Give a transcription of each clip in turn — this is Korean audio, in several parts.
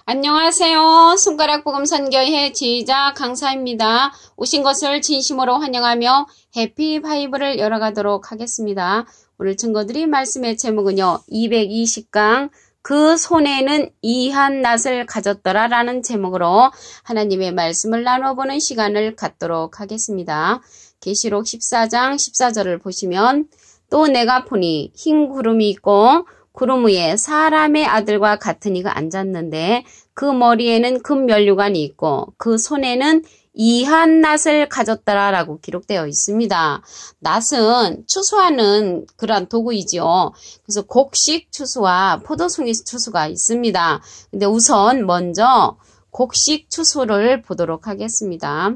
안녕하세요. 손가락 복음 선교회 지휘자 강사입니다. 오신 것을 진심으로 환영하며 해피 바이블을 열어가도록 하겠습니다. 오늘 증거드릴 말씀의 제목은요. 220강 그 손에는 이한 낫을 가졌더라 라는 제목으로 하나님의 말씀을 나눠보는 시간을 갖도록 하겠습니다. 계시록 14장 14절을 보시면 또 내가 보니 흰 구름이 있고 구름 위에 사람의 아들과 같은 이가 앉았는데 그 머리에는 금면류관이 있고 그 손에는 이한 낫을 가졌더라 라고 기록되어 있습니다. 낫은 추수하는 그러한 도구이지요. 그래서 곡식 추수와 포도송이 추수가 있습니다. 근데 우선 먼저 곡식 추수를 보도록 하겠습니다.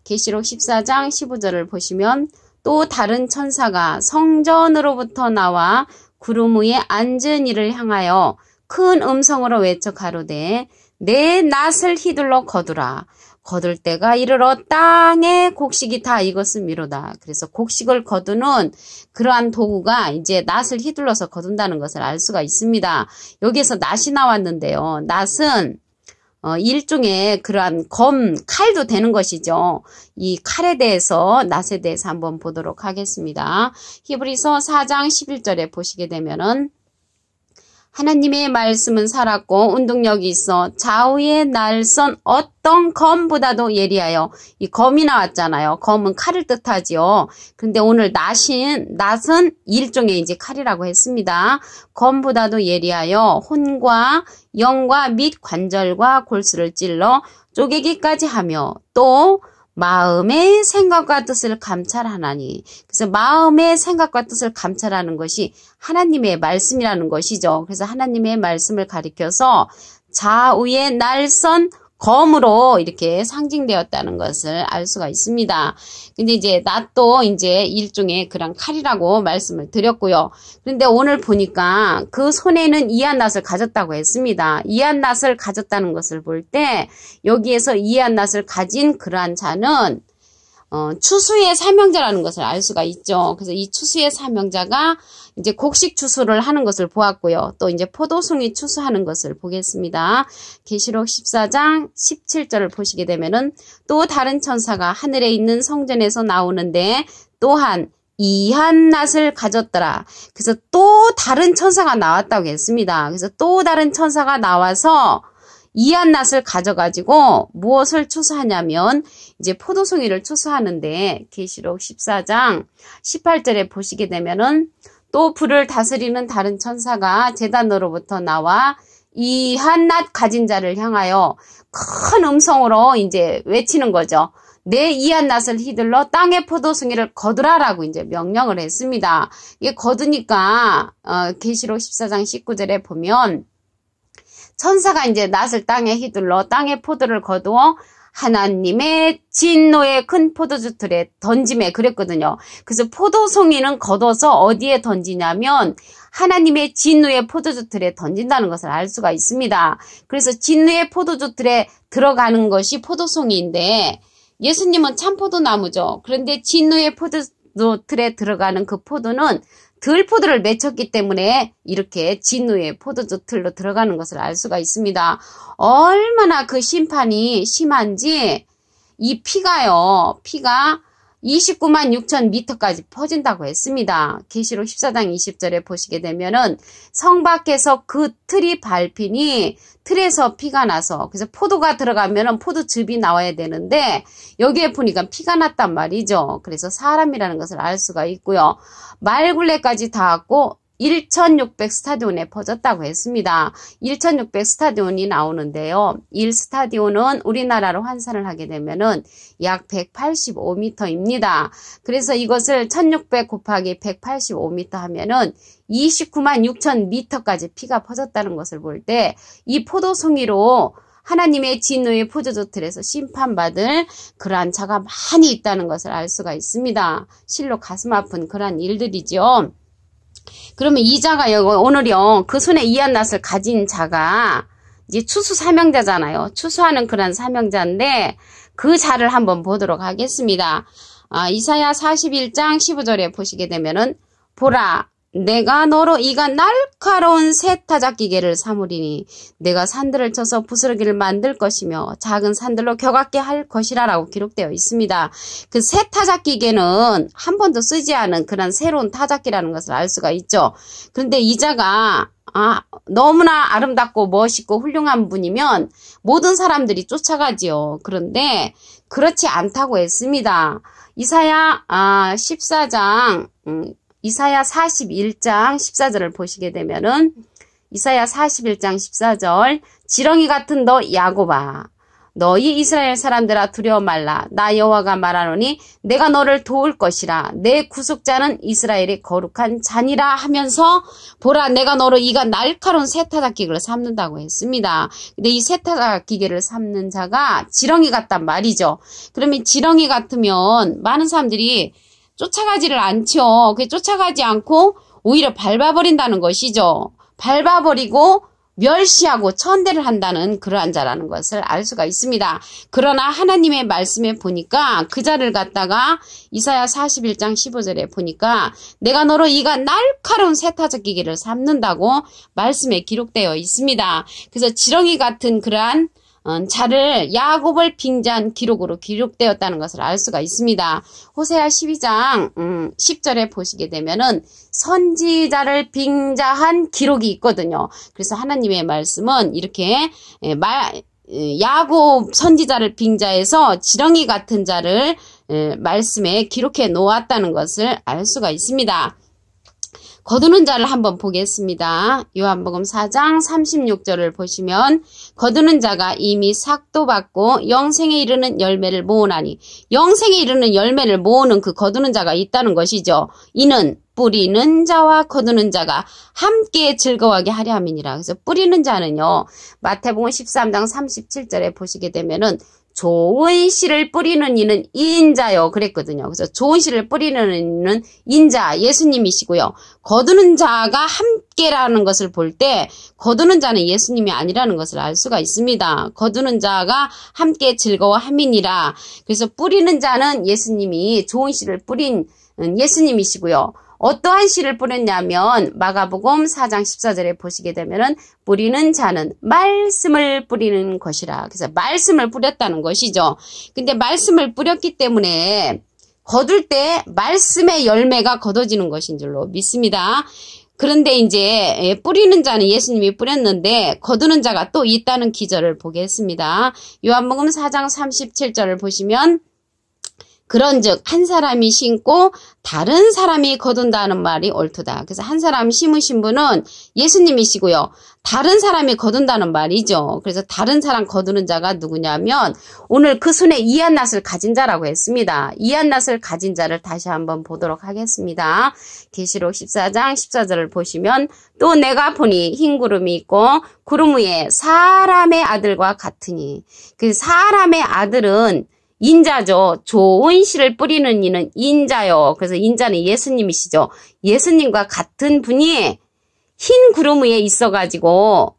계시록 14장 15절을 보시면 또 다른 천사가 성전으로부터 나와 구름 위에 앉은 이를 향하여 큰 음성으로 외쳐 가로되 내 낫을 휘둘러 거두라. 거둘 때가 이르러 땅에 곡식이 다 익었음이로다. 그래서 곡식을 거두는 그러한 도구가 이제 낫을 휘둘러서 거둔다는 것을 알 수가 있습니다. 여기에서 낫이 나왔는데요. 낫은 일종의 그러한 칼도 되는 것이죠. 이 칼에 대해서, 낫에 대해서 한번 보도록 하겠습니다. 히브리서 4장 11절에 보시게 되면은 하나님의 말씀은 살았고 운동력이 있어 좌우의 날선 어떤 검보다도 예리하여, 이 검이 나왔잖아요. 검은 칼을 뜻하지요. 근데 오늘 낫은 일종의 이제 칼이라고 했습니다. 검보다도 예리하여 혼과 영과 및 관절과 골수를 찔러 쪼개기까지 하며 또 마음의 생각과 뜻을 감찰하나니. 그래서 마음의 생각과 뜻을 감찰하는 것이 하나님의 말씀이라는 것이죠. 그래서 하나님의 말씀을 가리켜서 좌우의 날선 검으로 이렇게 상징되었다는 것을 알 수가 있습니다. 근데 이제 낫도 이제 일종의 그런 칼이라고 말씀을 드렸고요. 그런데 오늘 보니까 그 손에는 이한 낫을 가졌다고 했습니다. 이한 낫을 가졌다는 것을 볼 때 여기에서 이한 낫을 가진 그러한 자는 추수의 사명자라는 것을 알 수가 있죠. 그래서 이 추수의 사명자가 이제 곡식 추수를 하는 것을 보았고요. 또 이제 포도송이 추수하는 것을 보겠습니다. 계시록 14장 17절을 보시게 되면은 또 다른 천사가 하늘에 있는 성전에서 나오는데 또한 이한 낫을 가졌더라. 그래서 또 다른 천사가 나왔다고 했습니다. 그래서 또 다른 천사가 나와서 이한 낫을 가져가지고 무엇을 추수하냐면 이제 포도송이를 추수하는데 계시록 14장 18절에 보시게 되면은 또 불을 다스리는 다른 천사가 제단으로부터 나와 이한 낫 가진 자를 향하여 큰 음성으로 이제 외치는 거죠. 내 이한 낫을 휘둘러 땅의 포도송이를 거두라라고 이제 명령을 했습니다. 이게 거두니까 계시록 14장 19절에 보면 천사가 이제 낫을 땅에 휘둘러 땅의 포도를 거두어 하나님의 진노의 큰 포도주 틀에 던짐에 그랬거든요. 그래서 포도송이는 걷어서 어디에 던지냐면 하나님의 진노의 포도주 틀에 던진다는 것을 알 수가 있습니다. 그래서 진노의 포도주 틀에 들어가는 것이 포도송이인데 예수님은 참포도나무죠. 그런데 진노의 포도주 틀에 들어가는 그 포도는 들포도를 맺혔기 때문에 이렇게 진노의 포도주 틀로 들어가는 것을 알 수가 있습니다. 얼마나 그 심판이 심한지 이 피가 29만 6천 미터까지 퍼진다고 했습니다. 계시록 14장 20절에 보시게 되면은 성 밖에서 그 틀이 밟히니 틀에서 피가 나서, 그래서 포도가 들어가면은 포도즙이 나와야 되는데 여기에 보니까 피가 났단 말이죠. 그래서 사람이라는 것을 알 수가 있고요. 말굴레까지 닿았고 1600 스타디온에 퍼졌다고 했습니다. 1600 스타디온이 나오는데요. 1스타디온은 우리나라로 환산을 하게 되면은 약 185m입니다. 그래서 이것을 1600 곱하기 185m 하면은 29만 6천 미터까지 피가 퍼졌다는 것을 볼 때 이 포도송이로 하나님의 진노의 포도주 틀에서 심판받을 그러한 자가 많이 있다는 것을 알 수가 있습니다. 실로 가슴 아픈 그러한 일들이죠. 그러면 이 자가 오늘요, 그 손에 이한 낫을 가진 자가 이제 추수 사명자잖아요. 추수하는 그런 사명자인데 그 자를 한번 보도록 하겠습니다. 이사야 41장 15절에 보시게 되면은 보라 내가 너로 이가 날카로운 세타작기계를 삼으리니 내가 산들을 쳐서 부스러기를 만들 것이며 작은 산들로 겨같게 할 것이라 라고 기록되어 있습니다. 그 세타작기계는 한 번도 쓰지 않은 그런 새로운 타작기라는 것을 알 수가 있죠. 그런데 이 자가 너무나 아름답고 멋있고 훌륭한 분이면 모든 사람들이 쫓아가지요. 그런데 그렇지 않다고 했습니다. 이사야 14장 이사야 41장 14절을 보시게 되면은 이사야 41장 14절 지렁이 같은 너 야곱아 너희 이스라엘 사람들아 두려워 말라 나 여호와가 말하노니 내가 너를 도울 것이라 내 구속자는 이스라엘의 거룩한 자니라 하면서 보라 내가 너로 이가 날카로운 세타작기를 삼는다고 했습니다. 근데 이 세타작기를 삼는 자가 지렁이 같단 말이죠. 그러면 지렁이 같으면 많은 사람들이 쫓아가지를 않죠. 그게 쫓아가지 않고 오히려 밟아버린다는 것이죠. 밟아버리고 멸시하고 천대를 한다는 그러한 자라는 것을 알 수가 있습니다. 그러나 하나님의 말씀에 보니까 그 자를 갖다가 이사야 41장 15절에 보니까 내가 너로 이가 날카로운 세타작기를 삼는다고 말씀에 기록되어 있습니다. 그래서 지렁이 같은 그러한 자를 야곱을 빙자한 기록으로 기록되었다는 것을 알 수가 있습니다. 호세아 12장 10절에 보시게 되면은 선지자를 빙자한 기록이 있거든요. 그래서 하나님의 말씀은 이렇게 야곱 선지자를 빙자해서 지렁이 같은 자를 말씀에 기록해 놓았다는 것을 알 수가 있습니다. 거두는 자를 한번 보겠습니다. 요한복음 4장 36절을 보시면 거두는 자가 이미 삭도 받고 영생에 이르는 열매를 모으나니 영생에 이르는 열매를 모으는 그 거두는 자가 있다는 것이죠. 이는 뿌리는 자와 거두는 자가 함께 즐거워하게 하려 함이니라. 그래서 뿌리는 자는요. 마태복음 13장 37절에 보시게 되면은 좋은 씨를 뿌리는 이는 인자요 그랬거든요. 그래서 좋은 씨를 뿌리는 이는 인자 예수님이시고요. 거두는 자가 함께라는 것을 볼 때 거두는 자는 예수님이 아니라는 것을 알 수가 있습니다. 거두는 자가 함께 즐거워함이니라. 그래서 뿌리는 자는 예수님이 좋은 씨를 뿌린 예수님이시고요. 어떠한 씨를 뿌렸냐면 마가복음 4장 14절에 보시게 되면은 뿌리는 자는 말씀을 뿌리는 것이라. 그래서 말씀을 뿌렸다는 것이죠. 근데 말씀을 뿌렸기 때문에 거둘 때 말씀의 열매가 거둬지는 것인 줄로 믿습니다. 그런데 이제 뿌리는 자는 예수님이 뿌렸는데 거두는 자가 또 있다는 기절을 보겠습니다. 요한복음 4장 37절을 보시면 그런즉 한 사람이 심고 다른 사람이 거둔다는 말이 옳도다. 그래서 한 사람 심으신 분은 예수님이시고요. 다른 사람이 거둔다는 말이죠. 그래서 다른 사람 거두는 자가 누구냐면 오늘 그 손에 이한 낫을 가진 자라고 했습니다. 이한 낫을 가진 자를 다시 한번 보도록 하겠습니다. 계시록 14장 14절을 보시면 또 내가 보니 흰 구름이 있고 구름 위에 사람의 아들과 같으니 그 사람의 아들은 인자죠. 좋은 씨를 뿌리는 이는 인자요. 그래서 인자는 예수님이시죠. 예수님과 같은 분이 흰 구름 위에 있어가지고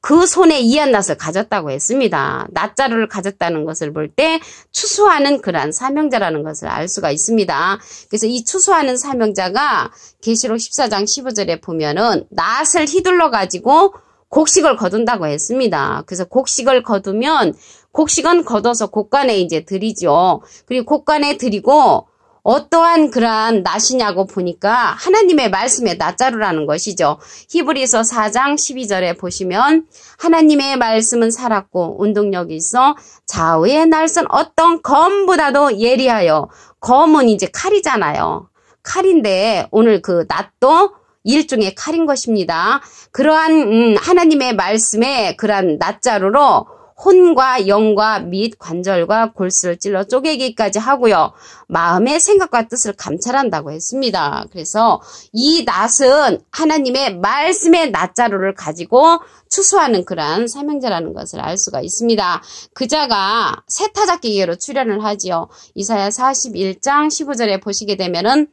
그 손에 이한 낫을 가졌다고 했습니다. 낫자루를 가졌다는 것을 볼 때 추수하는 그러한 사명자라는 것을 알 수가 있습니다. 그래서 이 추수하는 사명자가 계시록 14장 15절에 보면은 낫을 휘둘러 가지고 곡식을 거둔다고 했습니다. 그래서 곡식을 거두면 곡식은 걷어서 곡간에 이제 드리죠. 그리고 곡간에 드리고 어떠한 그러한 낫이냐고 보니까 하나님의 말씀의 낫자루라는 것이죠. 히브리서 4장 12절에 보시면 하나님의 말씀은 살았고 운동력이 있어 좌우의 날선 어떤 검보다도 예리하여 검은 이제 칼이잖아요. 칼인데 오늘 그 낫도 일종의 칼인 것입니다. 그러한 하나님의 말씀에 그러한 낫자루로 혼과 영과 및 관절과 골수를 찔러 쪼개기까지 하고요. 마음의 생각과 뜻을 감찰한다고 했습니다. 그래서 이 낫은 하나님의 말씀의 낫자루를 가지고 추수하는 그러한 사명자라는 것을 알 수가 있습니다. 그자가 세타작기계로 출현을 하지요. 이사야 41장 15절에 보시게 되면은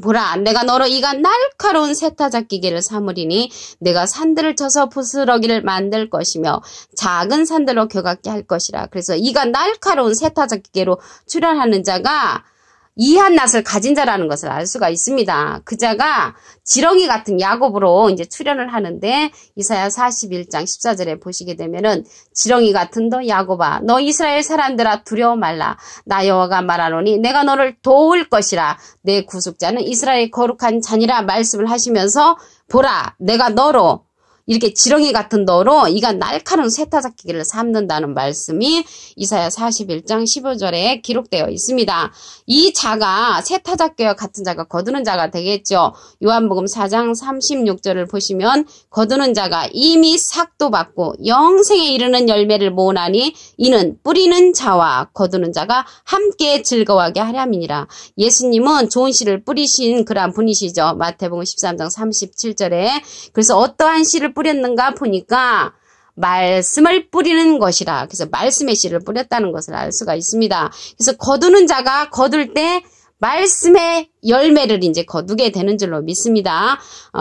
보라 내가 너로 이가 날카로운 세타작기계를 삼으리니 내가 산들을 쳐서 부스러기를 만들 것이며 작은 산들로 겨같게 할 것이라. 그래서 이가 날카로운 세타작기계로 출현하는 자가 이한 낯을 가진 자라는 것을 알 수가 있습니다. 그 자가 지렁이 같은 야곱으로 이제 출현을 하는데 이사야 41장 14절에 보시게 되면은 지렁이 같은 너 야곱아 너 이스라엘 사람들아 두려워 말라 나 여호와가 말하노니 내가 너를 도울 것이라 내 구속자는 이스라엘 거룩한 자니라 말씀을 하시면서 보라 내가 너로 이렇게 지렁이 같은 너로 이가 날카로운 세타잡기를 삼는다는 말씀이 이사야 41장 15절에 기록되어 있습니다. 이 자가 세타잡기와 같은 자가 거두는 자가 되겠죠. 요한복음 4장 36절을 보시면 거두는 자가 이미 삭도 받고 영생에 이르는 열매를 모으나니 이는 뿌리는 자와 거두는 자가 함께 즐거워하게 하렴이니라. 예수님은 좋은 씨를 뿌리신 그러한 분이시죠. 마태복음 13장 37절에 그래서 어떠한 씨를 뿌렸는가 보니까 말씀을 뿌리는 것이라. 그래서 말씀의 씨를 뿌렸다는 것을 알 수가 있습니다. 그래서 거두는 자가 거둘 때 말씀의 열매를 이제 거두게 되는 줄로 믿습니다.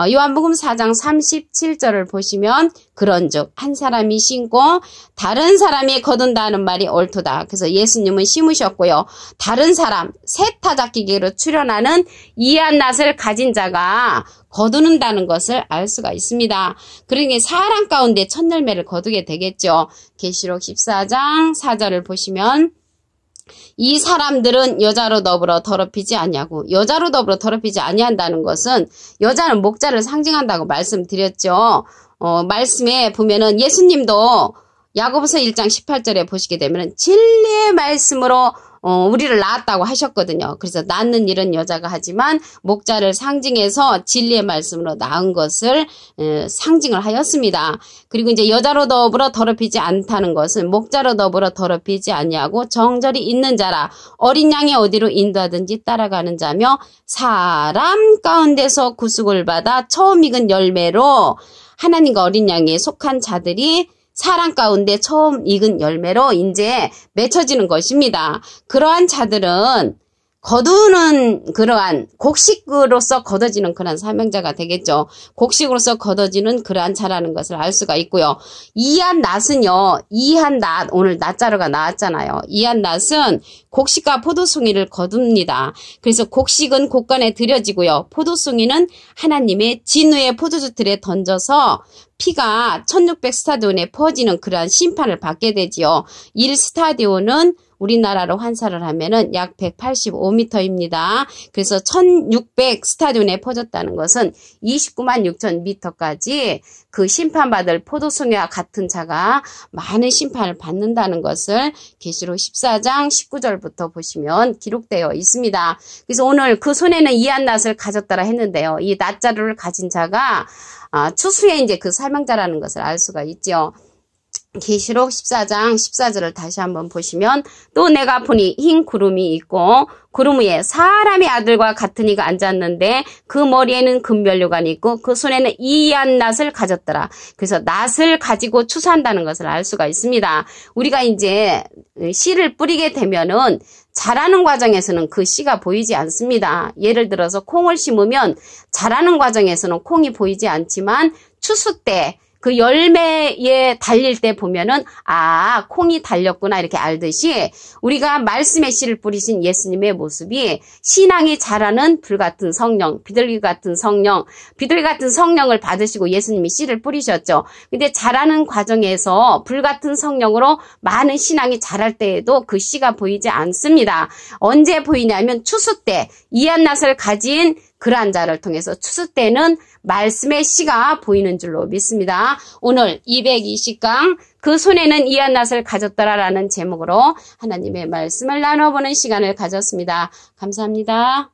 요한복음 4장 37절을 보시면 그런즉 한 사람이 심고 다른 사람이 거둔다는 말이 옳도다. 그래서 예수님은 심으셨고요. 다른 사람 세타잡기계로 출현하는 이한 낯을 가진 자가 거두는다는 것을 알 수가 있습니다. 그러니 사람 가운데 첫 열매를 거두게 되겠죠. 계시록 14장 4절을 보시면 이 사람들은 여자로 더불어 더럽히지 아니하고 여자로 더불어 더럽히지 아니한다는 것은 여자는 목자를 상징한다고 말씀드렸죠. 말씀에 보면은 예수님도 야고보서 1장 18절에 보시게 되면은 진리의 말씀으로 우리를 낳았다고 하셨거든요. 그래서 낳는 일은 여자가 하지만 목자를 상징해서 진리의 말씀으로 낳은 것을 상징을 하였습니다. 그리고 이제 여자로 더불어 더럽히지 않다는 것은 목자로 더불어 더럽히지 아니하고 정절이 있는 자라 어린 양이 어디로 인도하든지 따라가는 자며 사람 가운데서 구속을 받아 처음 익은 열매로 하나님과 어린 양에 속한 자들이 사람 가운데 처음 익은 열매로 이제 맺혀지는 것입니다. 그러한 자들은 거두는 그러한 곡식으로서 거둬지는 그러한 사명자가 되겠죠. 곡식으로서 거둬지는 그러한 자라는 것을 알 수가 있고요. 이한 낫은요. 이한 낫 오늘 낫자루가 나왔잖아요. 이한 낫은 곡식과 포도송이를 거둡니다. 그래서 곡식은 곡간에 들여지고요. 포도송이는 하나님의 진노의 포도주 틀에 던져서 피가 1600 스타디온에 퍼지는 그러한 심판을 받게 되지요. 1스타디온은 우리나라로 환산을 하면은 약 185m입니다. 그래서 1600 스타디온에 퍼졌다는 것은 29만 6천 미터까지 그 심판받을 포도송이와 같은 자가 많은 심판을 받는다는 것을 계시록 14장 19절부터 보시면 기록되어 있습니다. 그래서 오늘 그 손에는 이한 낫을 가졌더라 했는데요. 이 낫자루를 가진 자가 추수의 이제 그 사명자라는 것을 알 수가 있죠. 계시록 14장 14절을 다시 한번 보시면 또 내가 보니 흰 구름이 있고 구름 위에 사람의 아들과 같은 이가 앉았는데 그 머리에는 금면류관이 있고 그 손에는 이한 낫을 가졌더라. 그래서 낫을 가지고 추수한다는 것을 알 수가 있습니다. 우리가 이제 씨를 뿌리게 되면은 자라는 과정에서는 그 씨가 보이지 않습니다. 예를 들어서 콩을 심으면 자라는 과정에서는 콩이 보이지 않지만 추수 때 그 열매에 달릴 때 보면은 콩이 달렸구나 이렇게 알듯이 우리가 말씀의 씨를 뿌리신 예수님의 모습이 신앙이 자라는 불같은 성령, 비둘기 같은 성령, 비둘기 같은 성령을 받으시고 예수님이 씨를 뿌리셨죠. 근데 자라는 과정에서 불같은 성령으로 많은 신앙이 자랄 때에도 그 씨가 보이지 않습니다. 언제 보이냐면 추수 때 이한 낫을 가진 그러한 자를 통해서 추수 때는 말씀의 씨가 보이는 줄로 믿습니다. 오늘 220강 그 손에는 이한 낫을 가졌더라라는 제목으로 하나님의 말씀을 나눠보는 시간을 가졌습니다. 감사합니다.